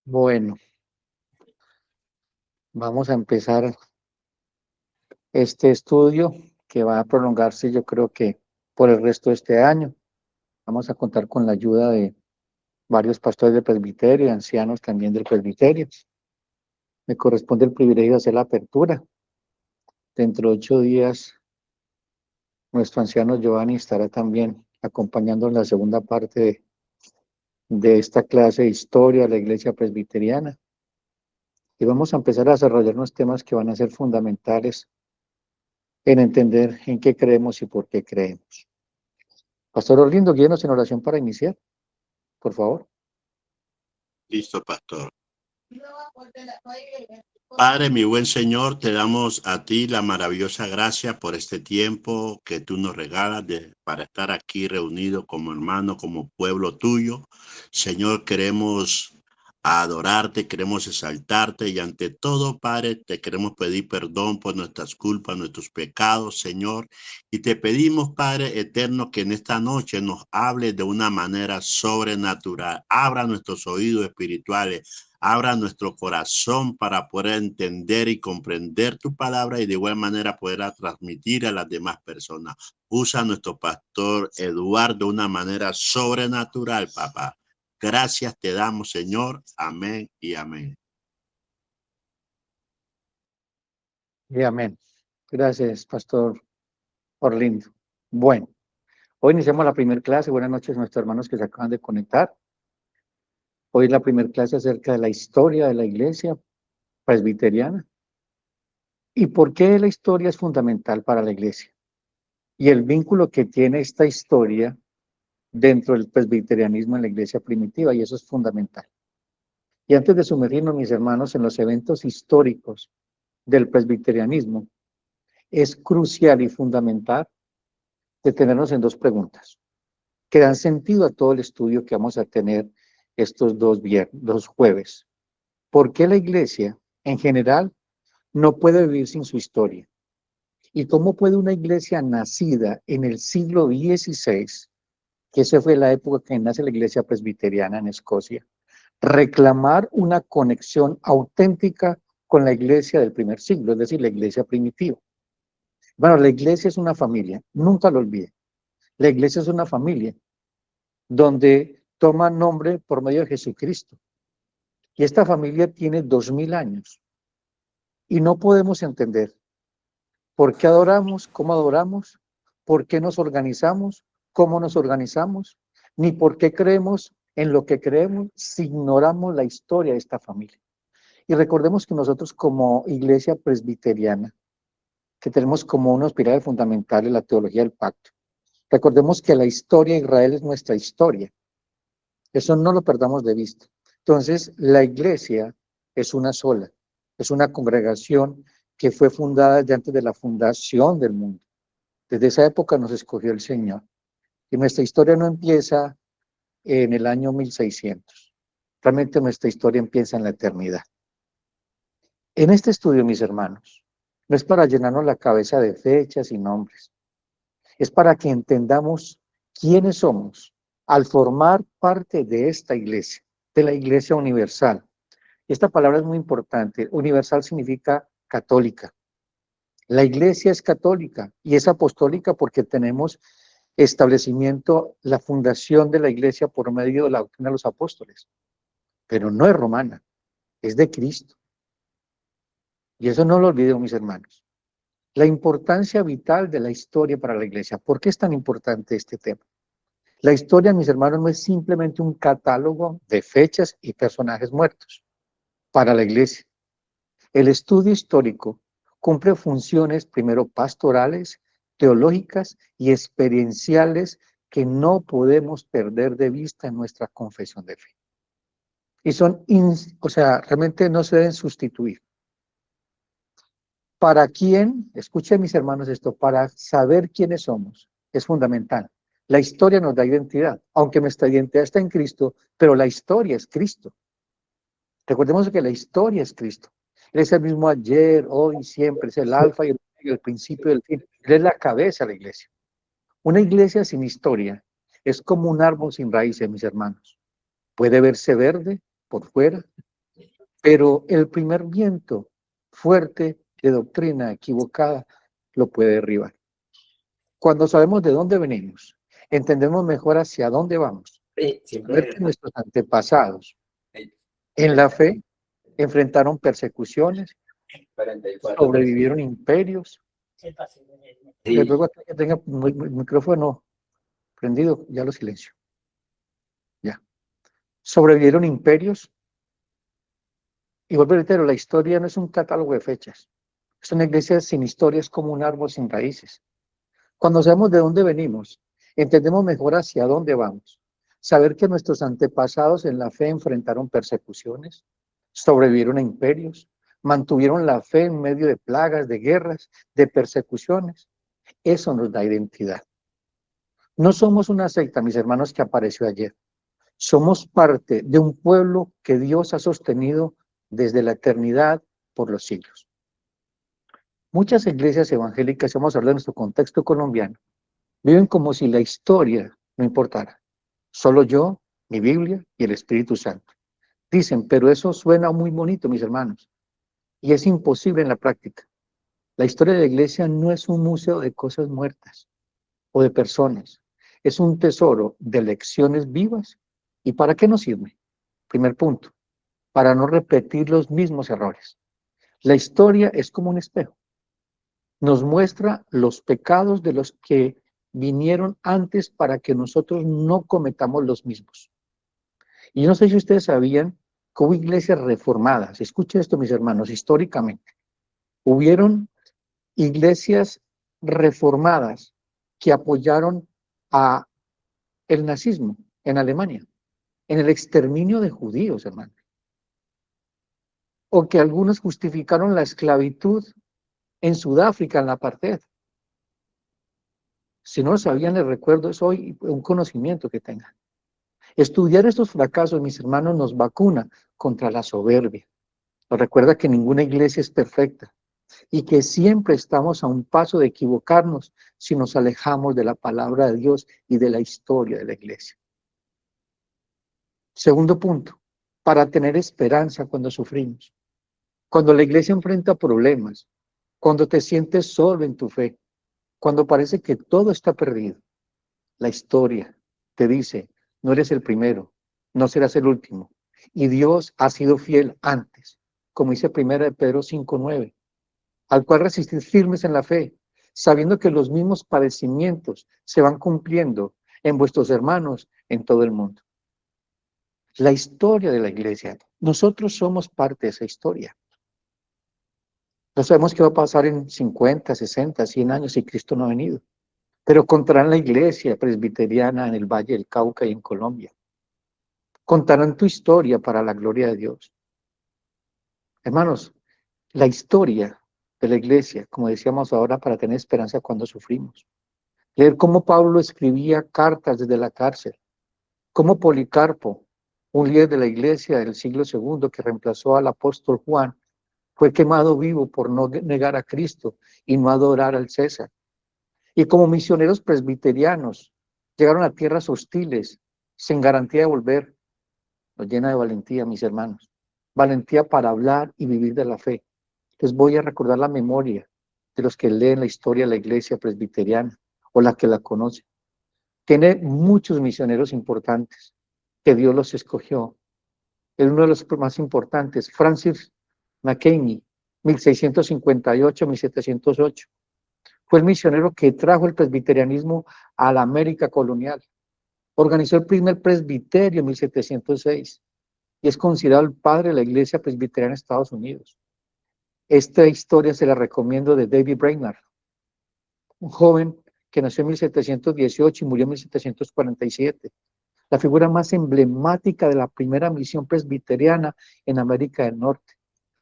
Bueno, vamos a empezar este estudio que va a prolongarse, yo creo que por el resto de este año. Vamos a contar con la ayuda de varios pastores del presbiterio y ancianos también del presbiterio. Me corresponde el privilegio de hacer la apertura. Dentro de 8 días, nuestro anciano Giovanni estará también acompañando en la segunda parte de esta clase de historia de la iglesia presbiteriana. Y vamos a empezar a desarrollar unos temas que van a ser fundamentales en entender en qué creemos y por qué creemos. Pastor Orlindo, guíenos en oración para iniciar, por favor. Listo, pastor. Padre, mi buen Señor, te damos a ti la maravillosa gracia por este tiempo que tú nos regalas para estar aquí reunidos como hermanos, como pueblo tuyo. Señor, queremos adorarte, queremos exaltarte y ante todo, Padre, te queremos pedir perdón por nuestras culpas, nuestros pecados, Señor. Y te pedimos, Padre eterno, que en esta noche nos hable de una manera sobrenatural. Abra nuestros oídos espirituales. Abra nuestro corazón para poder entender y comprender tu palabra y de igual manera poderla transmitir a las demás personas. Usa a nuestro pastor Eduardo de una manera sobrenatural, papá. Gracias te damos, Señor. Amén y amén. Y amén. Gracias, Pastor Orlindo. Bueno, hoy iniciamos la primera clase. Buenas noches a nuestros hermanos que se acaban de conectar. Hoy es la primera clase acerca de la historia de la iglesia presbiteriana. ¿Y por qué la historia es fundamental para la iglesia? Y el vínculo que tiene esta historia dentro del presbiterianismo en la iglesia primitiva, y eso es fundamental. Y antes de sumergirnos, mis hermanos, en los eventos históricos del presbiterianismo, es crucial y fundamental detenernos en dos preguntas que dan sentido a todo el estudio que vamos a tener estos dos jueves. ¿Por qué la iglesia en general no puede vivir sin su historia? ¿Y cómo puede una iglesia nacida en el siglo XVI, que esa fue la época que nace la iglesia presbiteriana en Escocia, reclamar una conexión auténtica con la iglesia del primer siglo, es decir, la iglesia primitiva? Bueno, la iglesia es una familia, nunca lo olviden. La iglesia es una familia donde toma nombre por medio de Jesucristo. Y esta familia tiene 2000 años. Y no podemos entender por qué adoramos, cómo adoramos, por qué nos organizamos, cómo nos organizamos, ni por qué creemos en lo que creemos si ignoramos la historia de esta familia. Y recordemos que nosotros como iglesia presbiteriana, que tenemos como unos pilares fundamentales la teología del pacto, recordemos que la historia de Israel es nuestra historia. Eso no lo perdamos de vista. Entonces, la iglesia es una sola, es una congregación que fue fundada desde antes de la fundación del mundo. Desde esa época nos escogió el Señor. Y nuestra historia no empieza en el año 1600. Realmente nuestra historia empieza en la eternidad. En este estudio, mis hermanos, no es para llenarnos la cabeza de fechas y nombres. Es para que entendamos quiénes somos al formar parte de esta iglesia, de la iglesia universal. Esta palabra es muy importante. Universal significa católica. La iglesia es católica y es apostólica porque tenemos establecimiento, la fundación de la iglesia por medio de la doctrina de los apóstoles. Pero no es romana, es de Cristo. Y eso no lo olviden, mis hermanos. La importancia vital de la historia para la iglesia. ¿Por qué es tan importante este tema? La historia, mis hermanos, no es simplemente un catálogo de fechas y personajes muertos para la iglesia. El estudio histórico cumple funciones, primero, pastorales, teológicas y experienciales que no podemos perder de vista en nuestra confesión de fe. Y realmente no se deben sustituir. ¿Para quién? Escuchen, mis hermanos, esto, para saber quiénes somos, es fundamental. La historia nos da identidad, aunque nuestra identidad está en Cristo, pero la historia es Cristo. Recordemos que la historia es Cristo. Él es el mismo ayer, hoy, siempre, es el alfa y el principio y el fin. Él es la cabeza de la iglesia. Una iglesia sin historia es como un árbol sin raíces, mis hermanos. Puede verse verde por fuera, pero el primer viento fuerte de doctrina equivocada lo puede derribar. Cuando sabemos de dónde venimos, entendemos mejor hacia dónde vamos. Ver que nuestros antepasados en la fe enfrentaron persecuciones, sobrevivieron imperios. Les ruego que tenga el micrófono prendido, ya lo silencio. Ya. Sobrevivieron imperios. Y vuelvo a reiterar, la historia no es un catálogo de fechas. Es una iglesia sin historia, es como un árbol sin raíces. Cuando sabemos de dónde venimos, entendemos mejor hacia dónde vamos. Saber que nuestros antepasados en la fe enfrentaron persecuciones, sobrevivieron a imperios, mantuvieron la fe en medio de plagas, de guerras, de persecuciones. Eso nos da identidad. No somos una secta, mis hermanos, que apareció ayer. Somos parte de un pueblo que Dios ha sostenido desde la eternidad por los siglos. Muchas iglesias evangélicas, vamos a hablar de nuestro contexto colombiano, viven como si la historia no importara. Solo yo, mi Biblia y el Espíritu Santo. Dicen, pero eso suena muy bonito, mis hermanos, y es imposible en la práctica. La historia de la iglesia no es un museo de cosas muertas o de personas. Es un tesoro de lecciones vivas. ¿Y para qué nos sirve? Primer punto, para no repetir los mismos errores. La historia es como un espejo. Nos muestra los pecados de los que vinieron antes para que nosotros no cometamos los mismos. Y yo no sé si ustedes sabían que hubo iglesias reformadas. Escuchen esto, mis hermanos, históricamente. Hubieron iglesias reformadas que apoyaron a el nazismo en Alemania, en el exterminio de judíos, hermanos. O que algunos justificaron la esclavitud en Sudáfrica, en la apartheid. Si no lo sabían, les recuerdo, es hoy un conocimiento que tengan. Estudiar estos fracasos, mis hermanos, nos vacuna contra la soberbia. Nos recuerda que ninguna iglesia es perfecta y que siempre estamos a un paso de equivocarnos si nos alejamos de la palabra de Dios y de la historia de la iglesia. Segundo punto, para tener esperanza cuando sufrimos. Cuando la iglesia enfrenta problemas, cuando te sientes solo en tu fe, cuando parece que todo está perdido, la historia te dice, no eres el primero, no serás el último. Y Dios ha sido fiel antes, como dice 1 Pedro 5:9, al cual resistir firmes en la fe, sabiendo que los mismos padecimientos se van cumpliendo en vuestros hermanos en todo el mundo. La historia de la iglesia, nosotros somos parte de esa historia. No sabemos qué va a pasar en 50, 60, 100 años si Cristo no ha venido. Pero contarán la iglesia presbiteriana en el Valle del Cauca y en Colombia. Contarán tu historia para la gloria de Dios. Hermanos, la historia de la iglesia, como decíamos ahora, para tener esperanza cuando sufrimos. Leer cómo Pablo escribía cartas desde la cárcel. Cómo Policarpo, un líder de la iglesia del siglo II que reemplazó al apóstol Juan, fue quemado vivo por no negar a Cristo y no adorar al César. Y como misioneros presbiterianos llegaron a tierras hostiles sin garantía de volver. Nos llena de valentía, mis hermanos. Valentía para hablar y vivir de la fe. Les voy a recordar la memoria de los que leen la historia de la iglesia presbiteriana o la que la conocen. Tiene muchos misioneros importantes que Dios los escogió. Es uno de los más importantes, Francis McKinney, 1658-1708. Fue el misionero que trajo el presbiterianismo a la América colonial. Organizó el primer presbiterio en 1706 y es considerado el padre de la iglesia presbiteriana en Estados Unidos. Esta historia se la recomiendo de David Brainerd, un joven que nació en 1718 y murió en 1747. La figura más emblemática de la primera misión presbiteriana en América del Norte.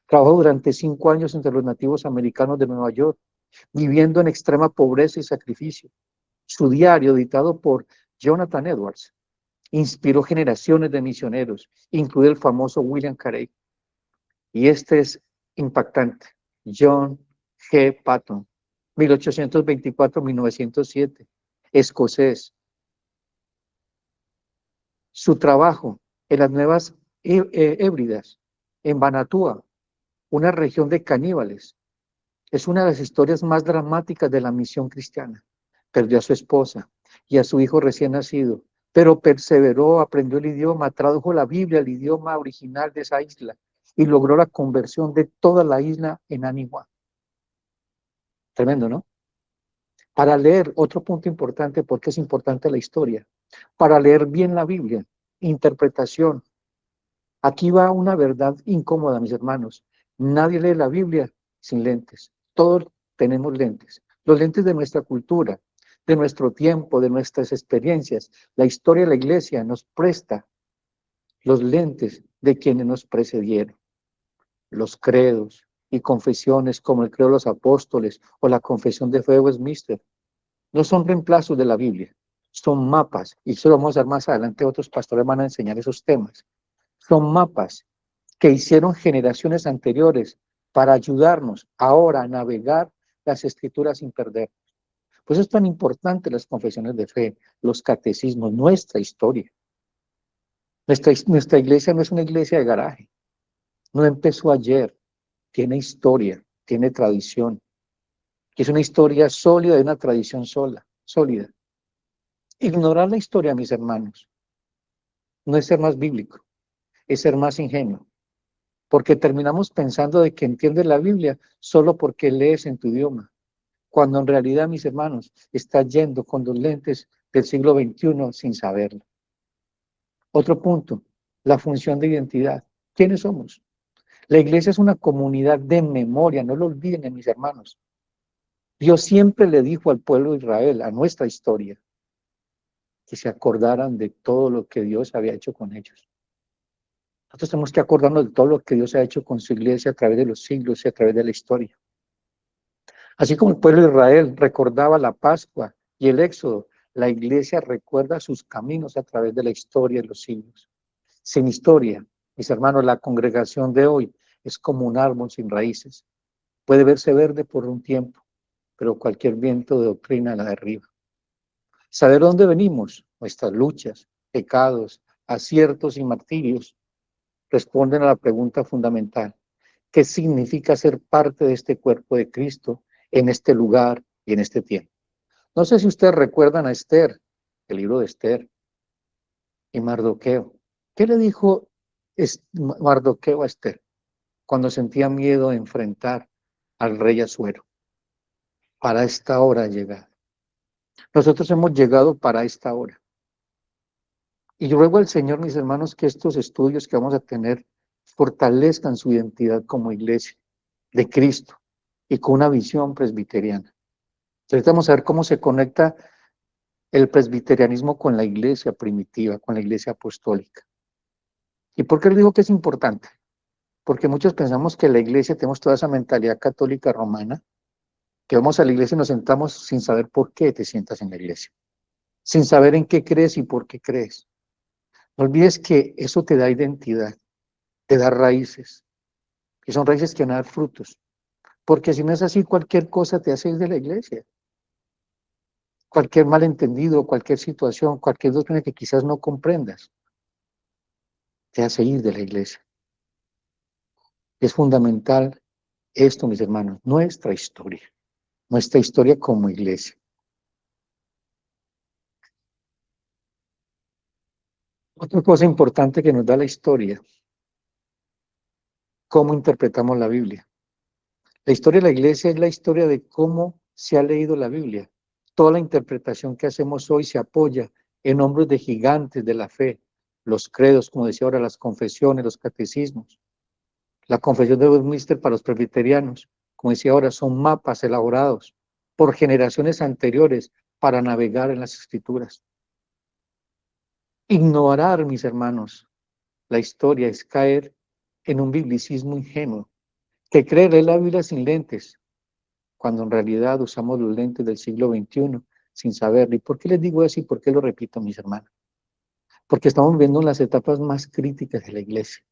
Trabajó durante 5 años entre los nativos americanos de Nueva York, viviendo en extrema pobreza y sacrificio. Su diario, editado por Jonathan Edwards, inspiró generaciones de misioneros, incluido el famoso William Carey. Y este es impactante. John G. Paton, 1824-1907, escocés. Su trabajo en las nuevas Hébridas en Banatúa, una región de caníbales. Es una de las historias más dramáticas de la misión cristiana. Perdió a su esposa y a su hijo recién nacido, pero perseveró, aprendió el idioma, tradujo la Biblia al idioma original de esa isla y logró la conversión de toda la isla en Aniwa. Tremendo, ¿no? Para leer, otro punto importante, porque es importante la historia, para leer bien la Biblia, interpretación. Aquí va una verdad incómoda, mis hermanos. Nadie lee la Biblia sin lentes. Todos tenemos lentes. Los lentes de nuestra cultura, de nuestro tiempo, de nuestras experiencias. La historia de la iglesia nos presta los lentes de quienes nos precedieron. Los credos y confesiones como el credo de los apóstoles o la confesión de fe de Westminster no son reemplazos de la Biblia, son mapas, y eso lo vamos a ver más adelante, otros pastores van a enseñar esos temas. Son mapas que hicieron generaciones anteriores para ayudarnos ahora a navegar las escrituras sin perder. Por eso es tan importante las confesiones de fe, los catecismos, nuestra historia. Nuestra iglesia no es una iglesia de garaje, no empezó ayer, tiene historia, tiene tradición, es una historia sólida de una tradición sólida. Ignorar la historia, mis hermanos, no es ser más bíblico, es ser más ingenuo, porque terminamos pensando de que entiendes la Biblia solo porque lees en tu idioma, cuando en realidad, mis hermanos, estás yendo con los lentes del siglo XXI sin saberlo. Otro punto, la función de identidad. ¿Quiénes somos? La iglesia es una comunidad de memoria, no lo olviden, mis hermanos. Dios siempre le dijo al pueblo de Israel, a nuestra historia, que se acordaran de todo lo que Dios había hecho con ellos. Nosotros tenemos que acordarnos de todo lo que Dios ha hecho con su iglesia a través de los siglos y a través de la historia. Así como el pueblo de Israel recordaba la Pascua y el Éxodo, la iglesia recuerda sus caminos a través de la historia de los siglos. Sin historia, mis hermanos, la congregación de hoy es como un árbol sin raíces. Puede verse verde por un tiempo, pero cualquier viento de doctrina la derriba. Saber dónde venimos, nuestras luchas, pecados, aciertos y martirios, responden a la pregunta fundamental: ¿qué significa ser parte de este cuerpo de Cristo en este lugar y en este tiempo? No sé si ustedes recuerdan a Esther, el libro de Esther y Mardoqueo. ¿Qué le dijo Mardoqueo a Esther cuando sentía miedo de enfrentar al rey Asuero? Para esta hora llegado. Nosotros hemos llegado para esta hora. Y yo ruego al Señor, mis hermanos, que estos estudios que vamos a tener fortalezcan su identidad como iglesia de Cristo y con una visión presbiteriana. Entonces vamos a ver cómo se conecta el presbiterianismo con la iglesia primitiva, con la iglesia apostólica. ¿Y por qué les digo que es importante? Porque muchos pensamos que la iglesia, tenemos toda esa mentalidad católica romana, que vamos a la iglesia y nos sentamos sin saber por qué te sientas en la iglesia, sin saber en qué crees y por qué crees. No olvides que eso te da identidad, te da raíces, y son raíces que van a dar frutos. Porque si no es así, cualquier cosa te hace ir de la iglesia. Cualquier malentendido, cualquier situación, cualquier doctrina que quizás no comprendas, te hace ir de la iglesia. Es fundamental esto, mis hermanos, nuestra historia como iglesia. Otra cosa importante que nos da la historia, cómo interpretamos la Biblia. La historia de la iglesia es la historia de cómo se ha leído la Biblia. Toda la interpretación que hacemos hoy se apoya en hombros de gigantes de la fe, los credos, como decía ahora, las confesiones, los catecismos. La confesión de Westminster para los presbiterianos, como decía ahora, son mapas elaborados por generaciones anteriores para navegar en las escrituras. Ignorar, mis hermanos, la historia es caer en un biblicismo ingenuo, que cree leer la Biblia sin lentes, cuando en realidad usamos los lentes del siglo XXI sin saberlo. ¿Y por qué les digo eso y por qué lo repito, mis hermanos? Porque estamos viendo las etapas más críticas de la iglesia.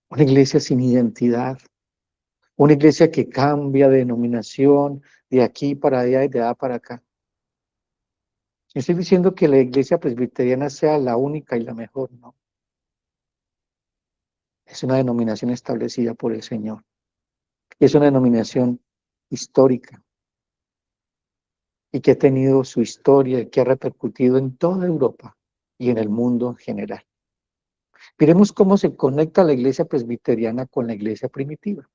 Una iglesia sin identidad, una iglesia que cambia de denominación de aquí para allá y de allá para acá. No estoy diciendo que la iglesia presbiteriana sea la única y la mejor, no. es una denominación establecida por el Señor. Y es una denominación histórica y que ha tenido su historia y que ha repercutido en toda Europa y en el mundo en general. Miremos cómo se conecta la iglesia presbiteriana con la iglesia primitiva.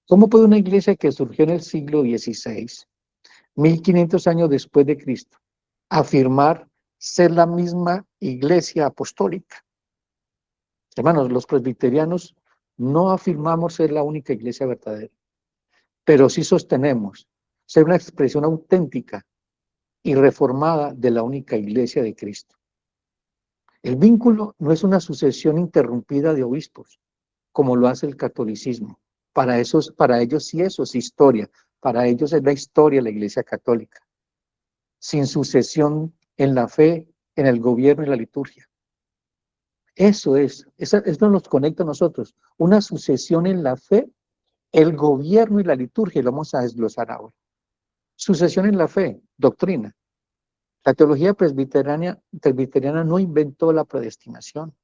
¿Cómo puede una iglesia que surgió en el siglo XVI, 1500 años después de Cristo, afirmar ser la misma iglesia apostólica? Hermanos, los presbiterianos no afirmamos ser la única iglesia verdadera, pero sí sostenemos ser una expresión auténtica y reformada de la única iglesia de Cristo. El vínculo no es una sucesión interrumpida de obispos, como lo hace el catolicismo. Para ellos sí eso es historia, para ellos es la historia de la Iglesia Católica, sin sucesión en la fe, en el gobierno y la liturgia. Eso nos conecta a nosotros, una sucesión en la fe, el gobierno y la liturgia, y lo vamos a desglosar ahora. Sucesión en la fe, doctrina. La teología presbiteriana no inventó la predestinación,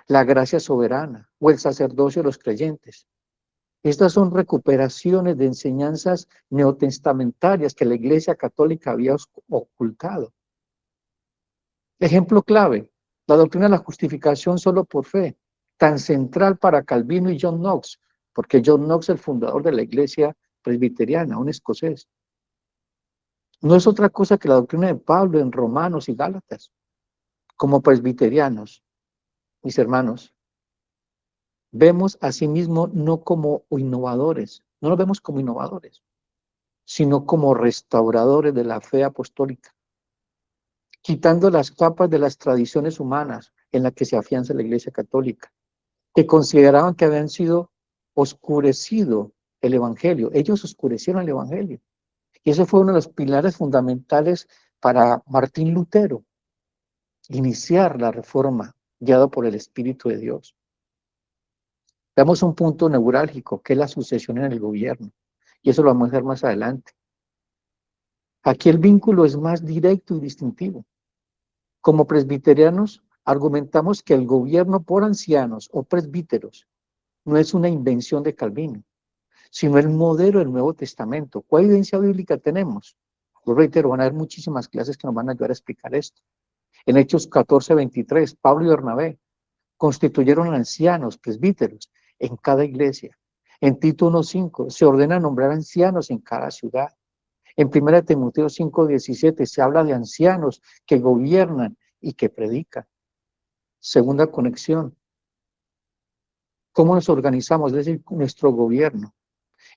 la gracia soberana o el sacerdocio de los creyentes. Estas son recuperaciones de enseñanzas neotestamentarias que la Iglesia Católica había ocultado. Ejemplo clave, la doctrina de la justificación solo por fe, tan central para Calvino y John Knox, porque John Knox es el fundador de la Iglesia presbiteriana, un escocés. No es otra cosa que la doctrina de Pablo en Romanos y Gálatas. Como presbiterianos, mis hermanos, vemos a sí mismos no como innovadores, no nos vemos como innovadores, sino como restauradores de la fe apostólica, quitando las capas de las tradiciones humanas en las que se afianza la Iglesia Católica, que consideraban que habían sido oscurecido el Evangelio. Ellos oscurecieron el Evangelio. Y ese fue uno de los pilares fundamentales para Martín Lutero, iniciar la reforma guiado por el Espíritu de Dios. Veamos un punto neurálgico, que es la sucesión en el gobierno. Y eso lo vamos a ver más adelante. Aquí el vínculo es más directo y distintivo. Como presbiterianos, argumentamos que el gobierno por ancianos o presbíteros no es una invención de Calvino, sino el modelo del Nuevo Testamento. ¿Cuál evidencia bíblica tenemos? Yo reitero, van a haber muchísimas clases que nos van a ayudar a explicar esto. En Hechos 14:23, Pablo y Bernabé constituyeron ancianos, presbíteros, en cada iglesia. En Tito 1:5 se ordena nombrar ancianos en cada ciudad. En 1 Timoteo 5:17 se habla de ancianos que gobiernan y que predican. Segunda conexión. ¿Cómo nos organizamos? Es decir, nuestro gobierno.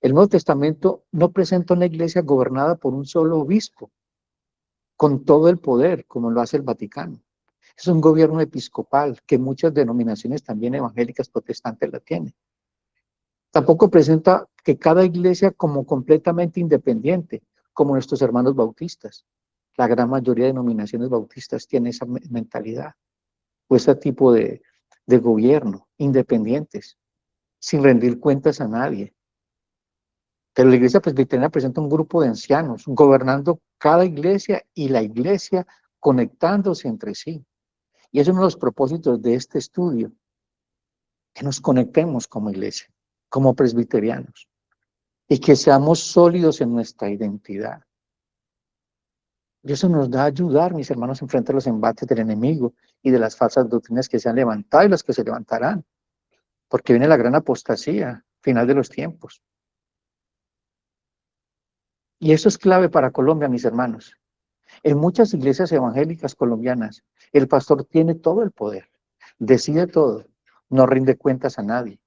El Nuevo Testamento no presenta una iglesia gobernada por un solo obispo, con todo el poder, como lo hace el Vaticano. Es un gobierno episcopal que muchas denominaciones también evangélicas protestantes la tienen. Tampoco presenta que cada iglesia como completamente independiente, como nuestros hermanos bautistas. La gran mayoría de denominaciones bautistas tienen esa mentalidad, o ese tipo de gobierno, independientes, sin rendir cuentas a nadie. Pero la iglesia presbiteriana presenta un grupo de ancianos, gobernando cada iglesia y la iglesia conectándose entre sí. Y es uno de los propósitos de este estudio, que nos conectemos como iglesia, como presbiterianos, y que seamos sólidos en nuestra identidad. Y eso nos da a ayudar, mis hermanos, enfrente a los embates del enemigo y de las falsas doctrinas que se han levantado y las que se levantarán, porque viene la gran apostasía, final de los tiempos. Y eso es clave para Colombia, mis hermanos. En muchas iglesias evangélicas colombianas, el pastor tiene todo el poder, decide todo, no rinde cuentas a nadie.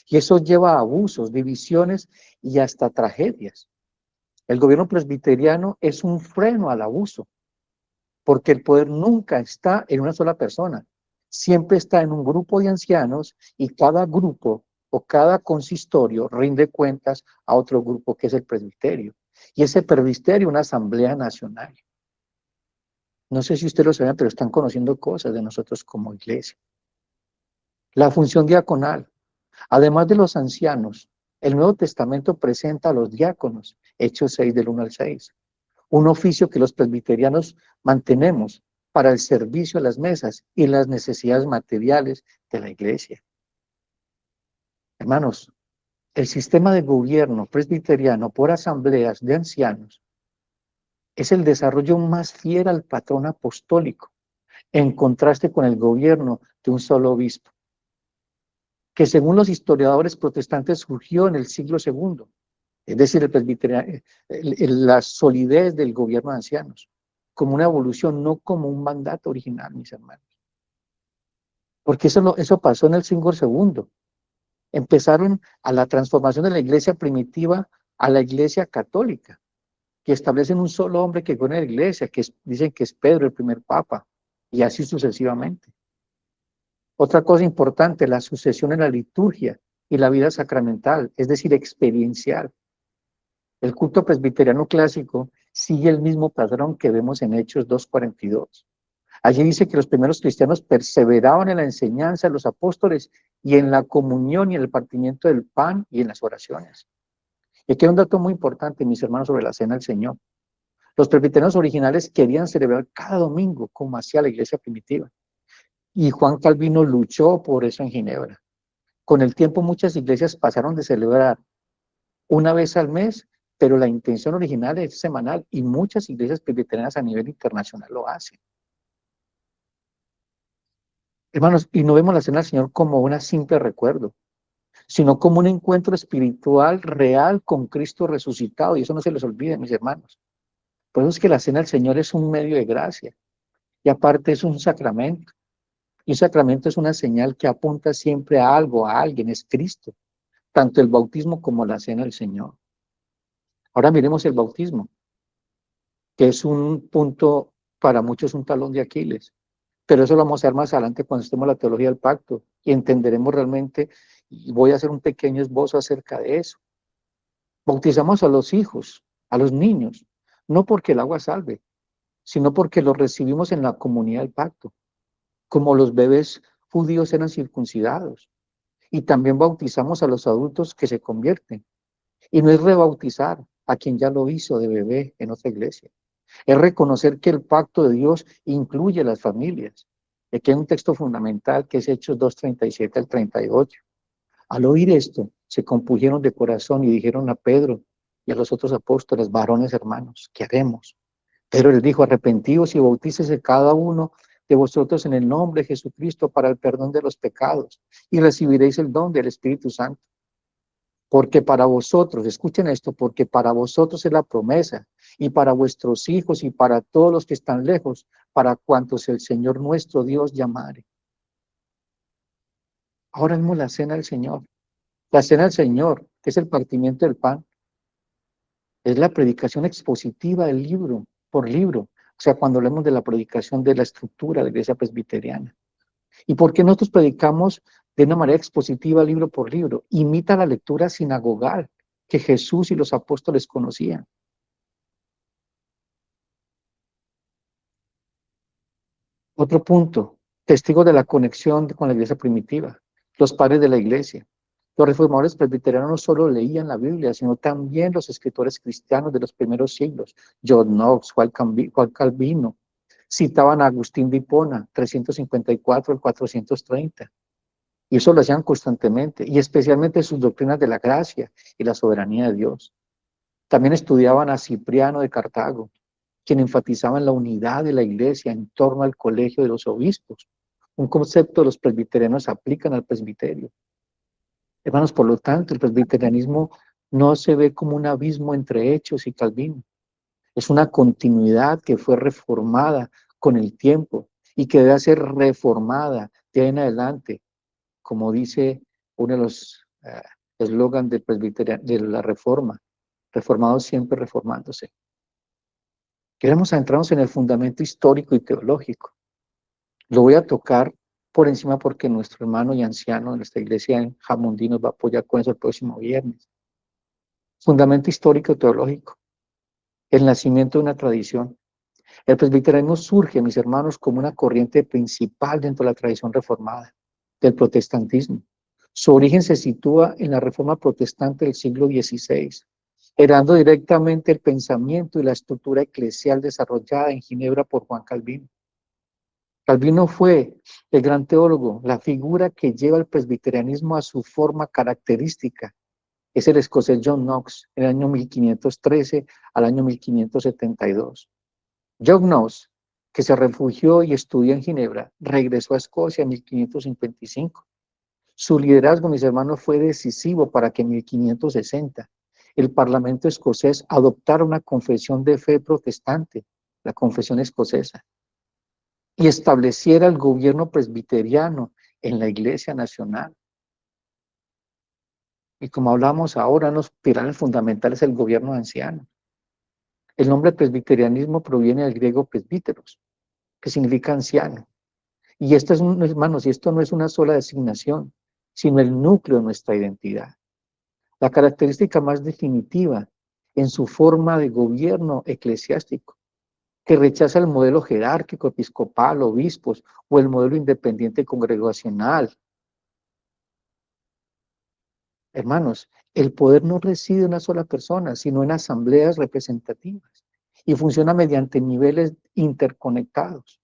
Y eso lleva a abusos, divisiones y hasta tragedias. El gobierno presbiteriano es un freno al abuso, porque el poder nunca está en una sola persona, siempre está en un grupo de ancianos y cada grupo o cada consistorio rinde cuentas a otro grupo que es el presbiterio. Y ese presbiterio, una asamblea nacional. No sé si ustedes lo saben, pero están conociendo cosas de nosotros como iglesia. La función diaconal. Además de los ancianos, el Nuevo Testamento presenta a los diáconos, Hechos 6 del 1 al 6. Un oficio que los presbiterianos mantenemos para el servicio a las mesas y las necesidades materiales de la iglesia. Hermanos, el sistema de gobierno presbiteriano por asambleas de ancianos es el desarrollo más fiel al patrón apostólico, en contraste con el gobierno de un solo obispo, que según los historiadores protestantes surgió en el siglo II, es decir, la solidez del gobierno de ancianos, como una evolución, no como un mandato original, mis hermanos. Porque eso pasó en el siglo II. Empezaron a la transformación de la iglesia primitiva a la iglesia católica, que establecen un solo hombre que gobierna la iglesia, dicen que es Pedro, el primer papa, y así sucesivamente. Otra cosa importante, la sucesión en la liturgia y la vida sacramental, es decir, experiencial. El culto presbiteriano clásico sigue el mismo patrón que vemos en Hechos 2:42. Allí dice que los primeros cristianos perseveraban en la enseñanza de los apóstoles y en la comunión y en el partimiento del pan y en las oraciones. Y aquí hay un dato muy importante, mis hermanos, sobre la cena del Señor. Los presbiterianos originales querían celebrar cada domingo como hacía la iglesia primitiva. Y Juan Calvino luchó por eso en Ginebra. Con el tiempo muchas iglesias pasaron de celebrar una vez al mes, pero la intención original es semanal y muchas iglesias presbiterianas a nivel internacional lo hacen. Hermanos, y no vemos la cena del Señor como un simple recuerdo, sino como un encuentro espiritual real con Cristo resucitado, y eso no se les olvide, mis hermanos. Por eso es que la cena del Señor es un medio de gracia, y aparte es un sacramento. Y un sacramento es una señal que apunta siempre a algo, a alguien, es Cristo, tanto el bautismo como la cena del Señor. Ahora miremos el bautismo, que es un punto, para muchos un talón de Aquiles, pero eso lo vamos a ver más adelante cuando estemos en la teología del pacto y entenderemos realmente, y voy a hacer un pequeño esbozo acerca de eso. Bautizamos a los hijos, a los niños, no porque el agua salve, sino porque los recibimos en la comunidad del pacto, como los bebés judíos eran circuncidados. Y también bautizamos a los adultos que se convierten. Y no es rebautizar a quien ya lo hizo de bebé en otra iglesia. Es reconocer que el pacto de Dios incluye las familias. Aquí hay un texto fundamental que es Hechos 2:37 al 38. Al oír esto, se compusieron de corazón y dijeron a Pedro y a los otros apóstoles, varones hermanos, ¿qué haremos? Pedro les dijo, arrepentíos y bautícese cada uno de vosotros en el nombre de Jesucristo para el perdón de los pecados y recibiréis el don del Espíritu Santo. Porque para vosotros, escuchen esto, porque para vosotros es la promesa, y para vuestros hijos y para todos los que están lejos, para cuantos el Señor nuestro Dios llamare. Ahora mismo la cena del Señor. La cena del Señor, que es el partimiento del pan, es la predicación expositiva del libro, por libro. O sea, cuando hablamos de la predicación de la estructura de la iglesia presbiteriana. ¿Y por qué nosotros predicamos de una manera expositiva libro por libro? Imita la lectura sinagogal que Jesús y los apóstoles conocían. Otro punto, testigos de la conexión con la iglesia primitiva, los padres de la iglesia. Los reformadores presbiterianos no solo leían la Biblia, sino también los escritores cristianos de los primeros siglos, John Knox, Juan Calvino, citaban a Agustín de Hipona, 354 al 430. Y eso lo hacían constantemente, y especialmente sus doctrinas de la gracia y la soberanía de Dios. También estudiaban a Cipriano de Cartago, quien enfatizaba en la unidad de la iglesia en torno al colegio de los obispos. Un concepto que los presbiterianos aplican al presbiterio. Hermanos, por lo tanto, el presbiterianismo no se ve como un abismo entre Hechos y Calvino. Es una continuidad que fue reformada con el tiempo y que debe ser reformada de ahí en adelante, como dice uno de los eslogans del de la reforma, reformados siempre reformándose. Queremos centrarnos en el fundamento histórico y teológico. Lo voy a tocar por encima porque nuestro hermano y anciano de nuestra iglesia en Jamundí nos va a apoyar con eso el próximo viernes. Fundamento histórico y teológico. El nacimiento de una tradición. El presbiterianismo surge, mis hermanos, como una corriente principal dentro de la tradición reformada del protestantismo. Su origen se sitúa en la reforma protestante del siglo XVI, heredando directamente el pensamiento y la estructura eclesial desarrollada en Ginebra por Juan Calvino. Calvino fue el gran teólogo, la figura que lleva el presbiterianismo a su forma característica. Es el escocés John Knox, en el año 1513 al año 1572. John Knox, que se refugió y estudió en Ginebra, regresó a Escocia en 1555. Su liderazgo, mis hermanos, fue decisivo para que en 1560 el Parlamento escocés adoptara una confesión de fe protestante, la Confesión Escocesa, y estableciera el gobierno presbiteriano en la Iglesia Nacional. Y como hablamos ahora, los pilares fundamentales del gobierno anciano. El nombre presbiterianismo proviene del griego presbíteros, que significa anciano. Y esto es, hermanos, y esto no es una sola designación, sino el núcleo de nuestra identidad. La característica más definitiva en su forma de gobierno eclesiástico, que rechaza el modelo jerárquico, episcopal, obispos, o el modelo independiente congregacional. Hermanos, el poder no reside en una sola persona, sino en asambleas representativas, y funciona mediante niveles interconectados.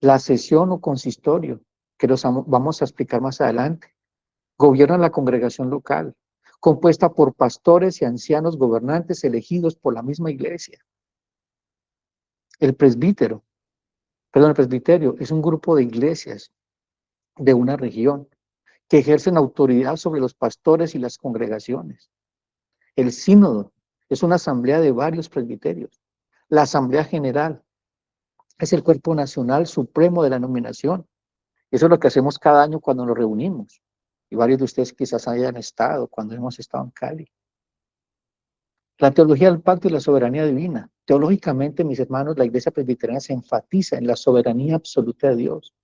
La sesión o consistorio, que los vamos a explicar más adelante, gobierna la congregación local, compuesta por pastores y ancianos gobernantes elegidos por la misma iglesia. El presbiterio es un grupo de iglesias de una región que ejercen autoridad sobre los pastores y las congregaciones. El sínodo es una asamblea de varios presbiterios. La asamblea general es el cuerpo nacional supremo de la nominación. Eso es lo que hacemos cada año cuando nos reunimos. Y varios de ustedes quizás hayan estado cuando hemos estado en Cali. La teología del pacto y la soberanía divina. Teológicamente, mis hermanos, la iglesia presbiteriana se enfatiza en la soberanía absoluta de Dios,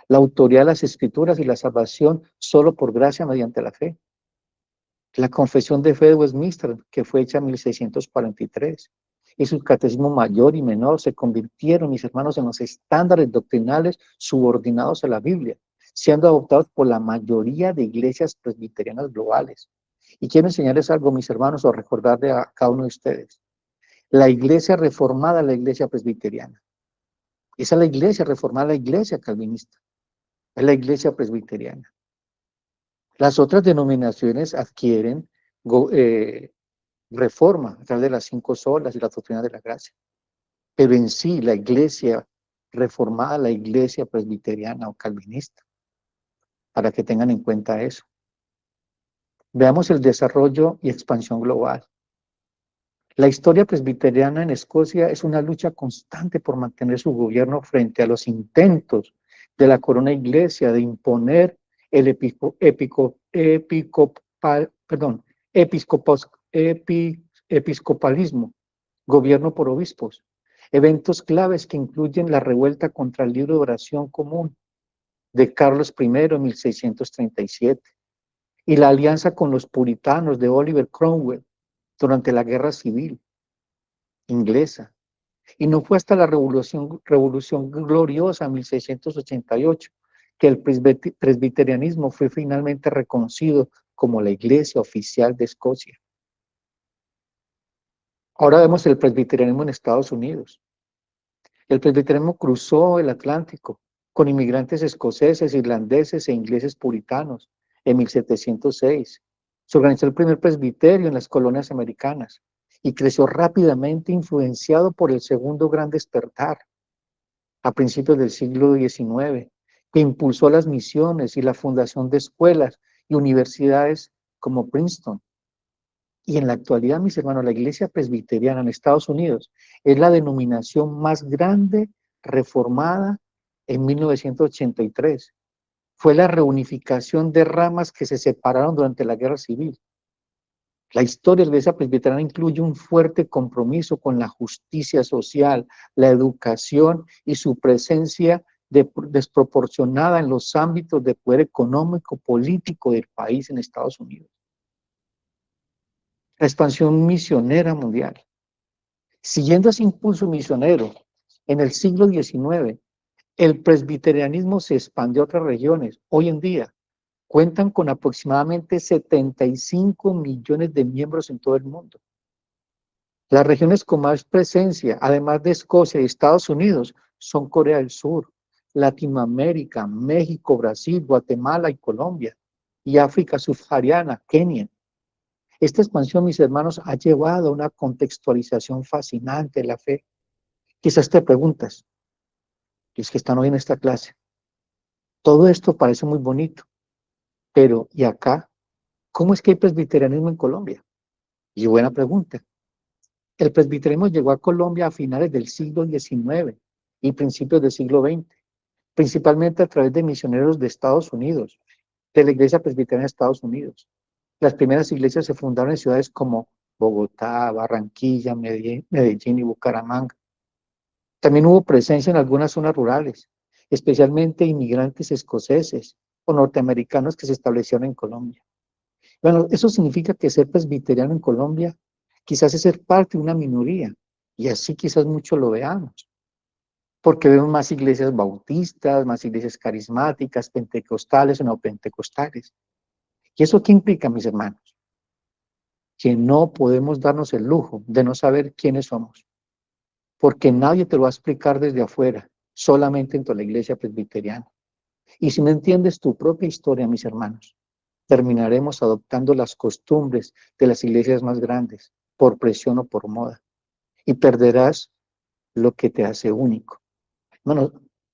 la autoridad de las escrituras y la salvación solo por gracia mediante la fe. La confesión de fe de Westminster, que fue hecha en 1643, y su catecismo mayor y menor se convirtieron, mis hermanos, en los estándares doctrinales subordinados a la Biblia, siendo adoptados por la mayoría de iglesias presbiterianas globales. Y quiero enseñarles algo, mis hermanos, o recordarle a cada uno de ustedes. La iglesia reformada, la iglesia presbiteriana. Esa es la iglesia reformada, la iglesia calvinista. Es la iglesia presbiteriana. Las otras denominaciones adquieren reforma a través de las 5 solas y la doctrina de la gracia. Pero en sí, la iglesia reformada, la iglesia presbiteriana o calvinista, para que tengan en cuenta eso. Veamos el desarrollo y expansión global. La historia presbiteriana en Escocia es una lucha constante por mantener su gobierno frente a los intentos de la corona iglesia de imponer el episcopalismo, gobierno por obispos, eventos claves que incluyen la revuelta contra el libro de oración común de Carlos I en 1637 y la alianza con los puritanos de Oliver Cromwell durante la Guerra Civil inglesa. Y no fue hasta la Revolución Gloriosa en 1688 que el presbiterianismo fue finalmente reconocido como la iglesia oficial de Escocia. Ahora vemos el presbiterianismo en Estados Unidos. El presbiterianismo cruzó el Atlántico con inmigrantes escoceses, irlandeses e ingleses puritanos en 1706. Se organizó el primer presbiterio en las colonias americanas y creció rápidamente, influenciado por el segundo gran despertar a principios del siglo XIX, que impulsó las misiones y la fundación de escuelas y universidades como Princeton. Y en la actualidad, mis hermanos, la iglesia presbiteriana en Estados Unidos es la denominación más grande reformada en 1983. Fue la reunificación de ramas que se separaron durante la Guerra Civil. La historia de la iglesia presbiteriana incluye un fuerte compromiso con la justicia social, la educación y su presencia desproporcionada en los ámbitos de poder económico, político del país en Estados Unidos. La expansión misionera mundial. Siguiendo ese impulso misionero, en el siglo XIX, el presbiterianismo se expandió a otras regiones. Hoy en día, cuentan con aproximadamente 75 millones de miembros en todo el mundo. Las regiones con más presencia, además de Escocia y Estados Unidos, son Corea del Sur, Latinoamérica, México, Brasil, Guatemala y Colombia, y África subsahariana, Kenia. Esta expansión, mis hermanos, ha llevado a una contextualización fascinante de la fe. Quizás te preguntas, los que están hoy en esta clase, todo esto parece muy bonito, pero ¿y acá? ¿Cómo es que hay presbiterianismo en Colombia? Y buena pregunta. El presbiterianismo llegó a Colombia a finales del siglo XIX y principios del siglo XX, principalmente a través de misioneros de Estados Unidos, de la Iglesia Presbiteriana de Estados Unidos. Las primeras iglesias se fundaron en ciudades como Bogotá, Barranquilla, Medellín y Bucaramanga. También hubo presencia en algunas zonas rurales, especialmente inmigrantes escoceses o norteamericanos que se establecieron en Colombia. Bueno, eso significa que ser presbiteriano en Colombia quizás es ser parte de una minoría, y así quizás mucho lo veamos, porque vemos más iglesias bautistas, más iglesias carismáticas, pentecostales o no pentecostales. ¿Y eso qué implica, mis hermanos? Que no podemos darnos el lujo de no saber quiénes somos, porque nadie te lo va a explicar desde afuera, solamente dentro de la iglesia presbiteriana. Y si no entiendes tu propia historia, mis hermanos, terminaremos adoptando las costumbres de las iglesias más grandes, por presión o por moda, y perderás lo que te hace único. Bueno,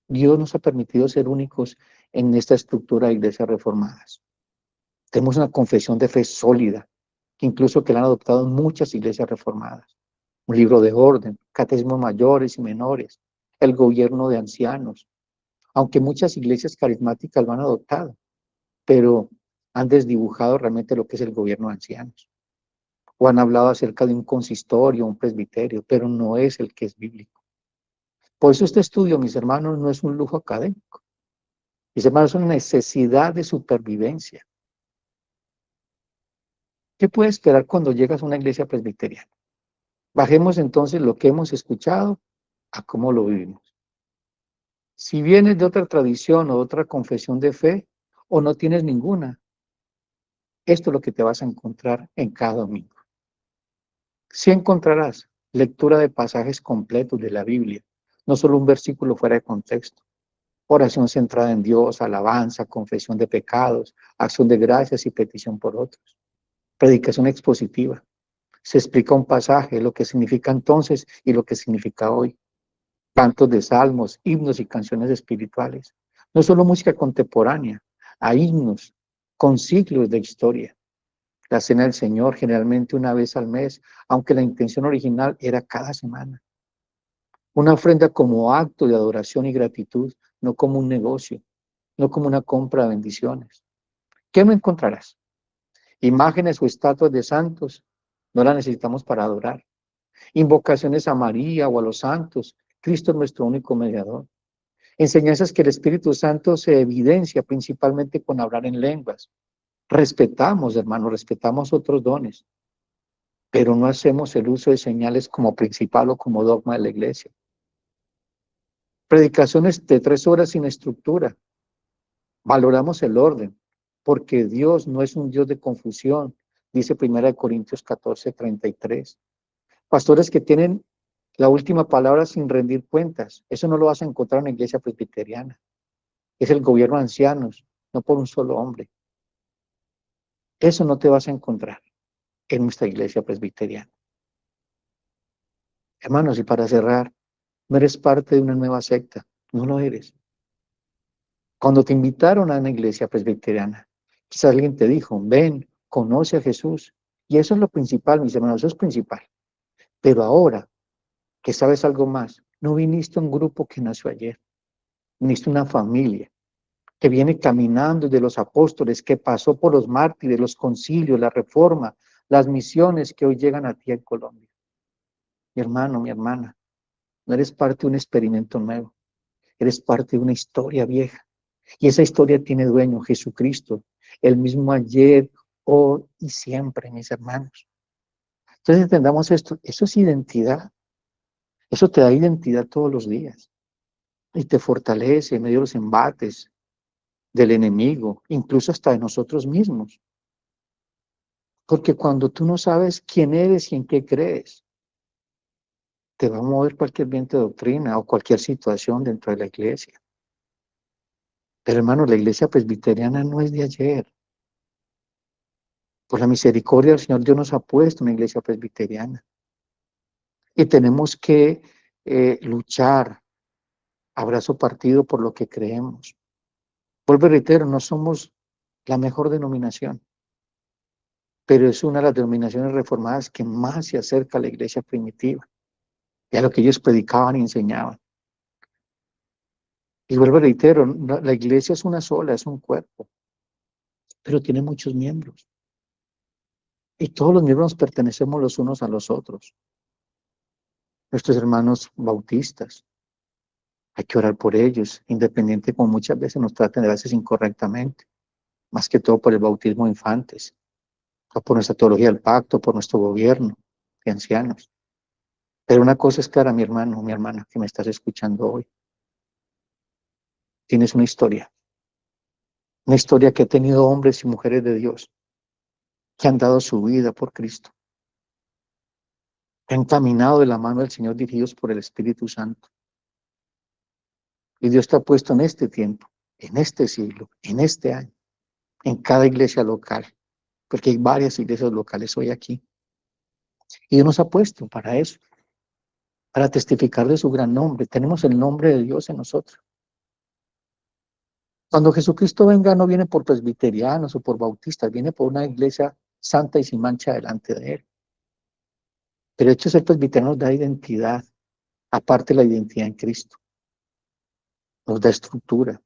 Dios nos ha permitido ser únicos en esta estructura de iglesias reformadas. Tenemos una confesión de fe sólida, que incluso que la han adoptado muchas iglesias reformadas. Un libro de orden, catecismos mayores y menores, el gobierno de ancianos, aunque muchas iglesias carismáticas lo han adoptado, pero han desdibujado realmente lo que es el gobierno de ancianos. O han hablado acerca de un consistorio, un presbiterio, pero no es el que es bíblico. Por eso este estudio, mis hermanos, no es un lujo académico. Mis hermanos, es una necesidad de supervivencia. ¿Qué puedes esperar cuando llegas a una iglesia presbiteriana? Bajemos entonces lo que hemos escuchado a cómo lo vivimos. Si vienes de otra tradición o otra confesión de fe, o no tienes ninguna, esto es lo que te vas a encontrar en cada domingo. Sí encontrarás lectura de pasajes completos de la Biblia, no solo un versículo fuera de contexto. Oración centrada en Dios, alabanza, confesión de pecados, acción de gracias y petición por otros. Predicación expositiva. Se explica un pasaje, lo que significa entonces y lo que significa hoy. Cantos de salmos, himnos y canciones espirituales. No solo música contemporánea, hay himnos con siglos de historia. La cena del Señor generalmente una vez al mes, aunque la intención original era cada semana. Una ofrenda como acto de adoración y gratitud, no como un negocio, no como una compra de bendiciones. ¿Qué no encontrarás? Imágenes o estatuas de santos, no las necesitamos para adorar. Invocaciones a María o a los santos, Cristo es nuestro único mediador. Enseñanzas que el Espíritu Santo se evidencia principalmente con hablar en lenguas. Respetamos, hermanos, respetamos otros dones, pero no hacemos el uso de señales como principal o como dogma de la iglesia. Predicaciones de 3 horas sin estructura. Valoramos el orden, porque Dios no es un Dios de confusión, dice 1 Corintios 14:33. Pastores que tienen la última palabra sin rendir cuentas, eso no lo vas a encontrar en la iglesia presbiteriana. Es el gobierno de ancianos, no por un solo hombre. Eso no te vas a encontrar en nuestra iglesia presbiteriana. Hermanos, y para cerrar, no eres parte de una nueva secta, no lo eres. Cuando te invitaron a una iglesia presbiteriana, quizás alguien te dijo, ven, conoce a Jesús. Y eso es lo principal, mis hermanos, eso es principal. Pero ahora que sabes algo más, no viniste a un grupo que nació ayer, viniste a una familia que viene caminando de los apóstoles, que pasó por los mártires, los concilios, la reforma, las misiones que hoy llegan a ti en Colombia. Mi hermano, mi hermana, no eres parte de un experimento nuevo, eres parte de una historia vieja. Y esa historia tiene dueño, Jesucristo, el mismo ayer, hoy y siempre, mis hermanos. Entonces entendamos esto, eso es identidad, eso te da identidad todos los días y te fortalece en medio de los embates del enemigo, incluso hasta de nosotros mismos. Porque cuando tú no sabes quién eres y en qué crees, te va a mover cualquier viento de doctrina o cualquier situación dentro de la iglesia. Pero hermanos, la iglesia presbiteriana no es de ayer. Por la misericordia del Señor, Dios nos ha puesto una iglesia presbiteriana. Y tenemos que luchar, abrazo partido por lo que creemos. Vuelvo y reitero, no somos la mejor denominación, pero es una de las denominaciones reformadas que más se acerca a la iglesia primitiva y a lo que ellos predicaban y enseñaban. Y vuelvo y reitero, la iglesia es una sola, es un cuerpo, pero tiene muchos miembros. Y todos los miembros nos pertenecemos los unos a los otros. Nuestros hermanos bautistas, hay que orar por ellos, independiente como muchas veces nos traten a veces incorrectamente, más que todo por el bautismo de infantes, o por nuestra teología del pacto, por nuestro gobierno de ancianos. Pero una cosa es clara, mi hermano, mi hermana, que me estás escuchando hoy. Tienes una historia que ha tenido hombres y mujeres de Dios, que han dado su vida por Cristo, que han caminado de la mano del Señor dirigidos por el Espíritu Santo. Y Dios te ha puesto en este tiempo, en este siglo, en este año, en cada iglesia local, porque hay varias iglesias locales hoy aquí. Y Dios nos ha puesto para eso, para testificar de su gran nombre. Tenemos el nombre de Dios en nosotros. Cuando Jesucristo venga, no viene por presbiterianos o por bautistas, viene por una iglesia santa y sin mancha delante de Él. Pero el hecho de ser presbiteriano nos da identidad, aparte de la identidad en Cristo. Nos da estructura,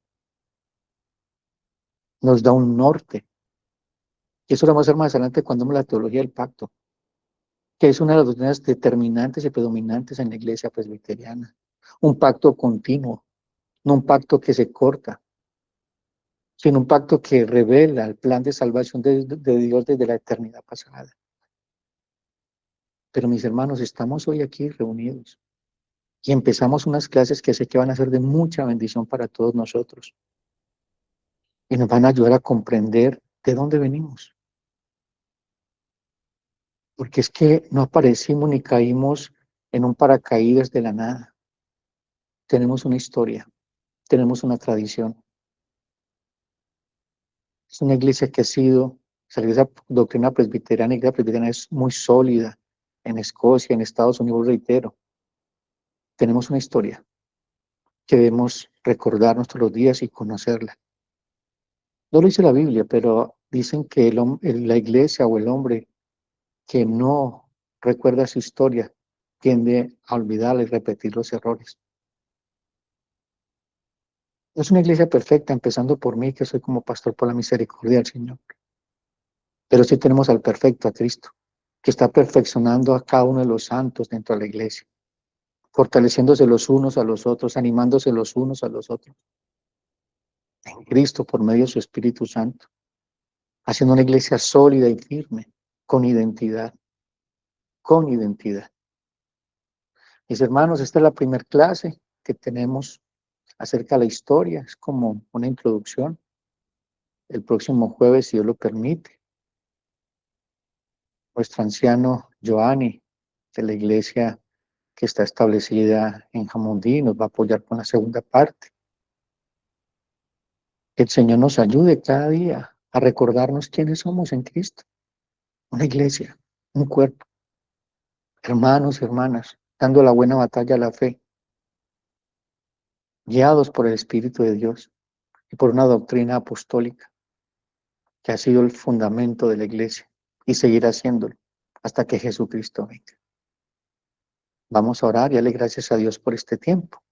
nos da un norte. Y eso lo vamos a hacer más adelante cuando vemos la teología del pacto, que es una de las doctrinas determinantes y predominantes en la iglesia presbiteriana. Un pacto continuo, no un pacto que se corta, sino un pacto que revela el plan de salvación de Dios desde la eternidad pasada. Pero mis hermanos, estamos hoy aquí reunidos y empezamos unas clases que sé que van a ser de mucha bendición para todos nosotros y nos van a ayudar a comprender de dónde venimos. Porque es que no aparecimos ni caímos en un paracaídas de la nada. Tenemos una historia, tenemos una tradición. Es una iglesia que ha sido, esa doctrina presbiteriana, iglesia presbiteriana es muy sólida en Escocia, en Estados Unidos, reitero. Tenemos una historia que debemos recordarnos todos los días y conocerla. No lo dice la Biblia, pero dicen que la iglesia o el hombre que no recuerda su historia tiende a olvidar y repetir los errores. No es una iglesia perfecta, empezando por mí, que soy como pastor por la misericordia del Señor. Pero sí tenemos al perfecto, a Cristo, que está perfeccionando a cada uno de los santos dentro de la iglesia, fortaleciéndose los unos a los otros, animándose los unos a los otros. En Cristo, por medio de su Espíritu Santo, haciendo una iglesia sólida y firme, con identidad, con identidad. Mis hermanos, esta es la primera clase que tenemos acerca de la historia, es como una introducción. El próximo jueves, si Dios lo permite, nuestro anciano Giovanni de la iglesia que está establecida en Jamundí nos va a apoyar con la segunda parte. Que el Señor nos ayude cada día a recordarnos quiénes somos en Cristo. Una iglesia, un cuerpo, hermanos, hermanas, dando la buena batalla a la fe, guiados por el Espíritu de Dios y por una doctrina apostólica que ha sido el fundamento de la iglesia y seguirá siéndolo hasta que Jesucristo venga. Vamos a orar y darle gracias a Dios por este tiempo.